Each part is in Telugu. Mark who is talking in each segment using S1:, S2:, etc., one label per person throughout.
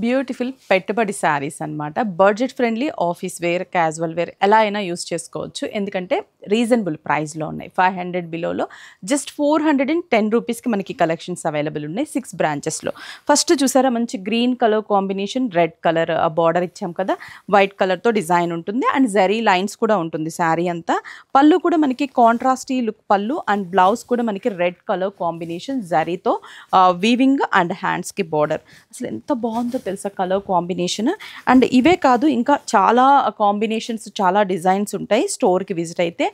S1: బ్యూటిఫుల్ పెట్టుబడి శారీస్ అనమాట. Budget friendly office wear, casual wear ఎలా అయినా యూస్ చేసుకోవచ్చు. ఎందుకంటే రీజనబుల్ ప్రైస్లో ఉన్నాయి. 500 బిలోలో జస్ట్ 410 రూపీస్కి మనకి కలెక్షన్స్ అవైలబుల్ ఉన్నాయి 6 బ్రాంచెస్లో. ఫస్ట్ చూసారా మంచి green colour combination, red colour border ఇచ్చాం కదా, వైట్ కలర్తో డిజైన్ ఉంటుంది అండ్ జరీ లైన్స్ కూడా ఉంటుంది శారీ అంతా. పళ్ళు కూడా మనకి కాంట్రాస్టీ లుక్ పళ్ళు అండ్ బ్లౌజ్ కూడా మనకి రెడ్ కలర్ కాంబినేషన్ జరీతో వీవింగ్ అండ్ హ్యాండ్స్కి బార్డర్. అసలు ఎంత బాగుందో తెలుసా కలర్ కాంబినేషన్. అండ్ ఇవే కాదు ఇంకా చాలా కాంబినేషన్స్, చాలా డిజైన్స్ ఉంటాయి స్టోర్కి విజిట్ అయితే.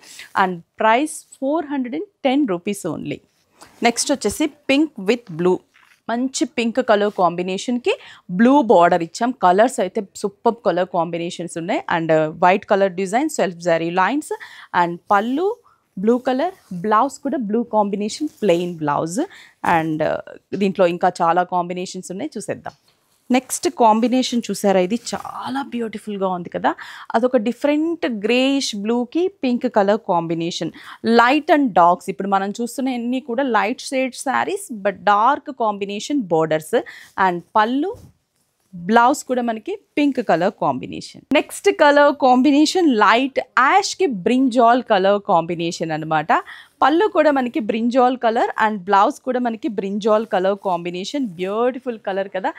S1: And price 410 rupees only. Next వచ్చేసి పింక్ విత్ బ్లూ, మంచి పింక్ కలర్ కాంబినేషన్కి బ్లూ బార్డర్ ఇచ్చాం. కలర్స్ అయితే సూపర్ కలర్ కాంబినేషన్స్ ఉన్నాయి and white colour design, self zari lines and పళ్ళు బ్లూ కలర్, బ్లౌజ్ కూడా blue combination plain blouse. And దీంట్లో ఇంకా చాలా కాంబినేషన్స్ ఉన్నాయి, చూసేద్దాం. నెక్స్ట్ కాంబినేషన్ చూసారా, ఇది చాలా బ్యూటిఫుల్గా ఉంది కదా. అదొక డిఫరెంట్ గ్రేయిష్ బ్లూకి pink colour combination, light and darks. ఇప్పుడు మనం చూస్తున్న అన్నీ కూడా light shade saris but dark combination borders. And పళ్ళు బ్లౌజ్ కూడా మనకి pink colour combination. Next colour combination light Yaskhi brinjal colour combination అనమాట. పళ్ళు కూడా మనకి బ్రింజాల్ కలర్ అండ్ బ్లౌజ్ కూడా మనకి brinjal colour combination. Beautiful colour కదా.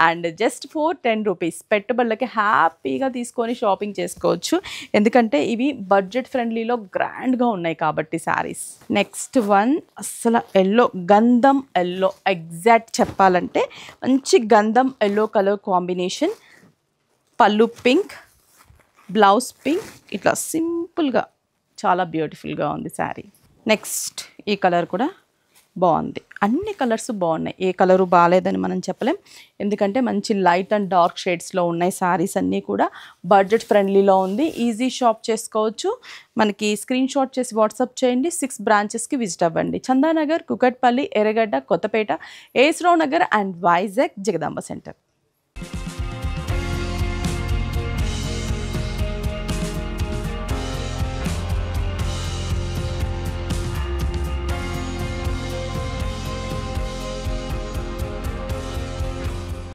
S1: And just 410 rupees. పెట్టుబడులకి హ్యాపీగా తీసుకొని షాపింగ్ చేసుకోవచ్చు, ఎందుకంటే ఇవి బడ్జెట్ ఫ్రెండ్లీలో గ్రాండ్గా ఉన్నాయి కాబట్టి శారీస్. నెక్స్ట్ వన్ అసలు ఎల్లో, గంధం ఎల్లో, ఎగ్జాక్ట్ చెప్పాలంటే మంచి గంధం ఎల్లో కలర్ కాంబినేషన్. పళ్ళు పింక్, బ్లౌజ్ పింక్, ఇట్లా సింపుల్గా చాలా బ్యూటిఫుల్గా ఉంది శారీ. నెక్స్ట్ ఈ కలర్ కూడా బాగుంది. అన్ని కలర్స్ బాగున్నాయి, ఏ కలరు బాగాలేదని మనం చెప్పలేం, ఎందుకంటే మంచి లైట్ అండ్ డార్క్ షేడ్స్లో ఉన్నాయి శారీస్ అన్నీ కూడా. బడ్జెట్ ఫ్రెండ్లీలో ఉంది, ఈజీ షాప్ చేసుకోవచ్చు. మనకి స్క్రీన్ షాట్ చేసి వాట్సాప్ చేయండి. 6 బ్రాంచెస్కి విజిట్ అవ్వండి. చందానగర్, కుకట్పల్లి, ఎర్రగడ్డ, కొత్తపేట, ఏస్రావు నగర్ అండ్ వైజాగ్ జగదాంబ సెంటర్.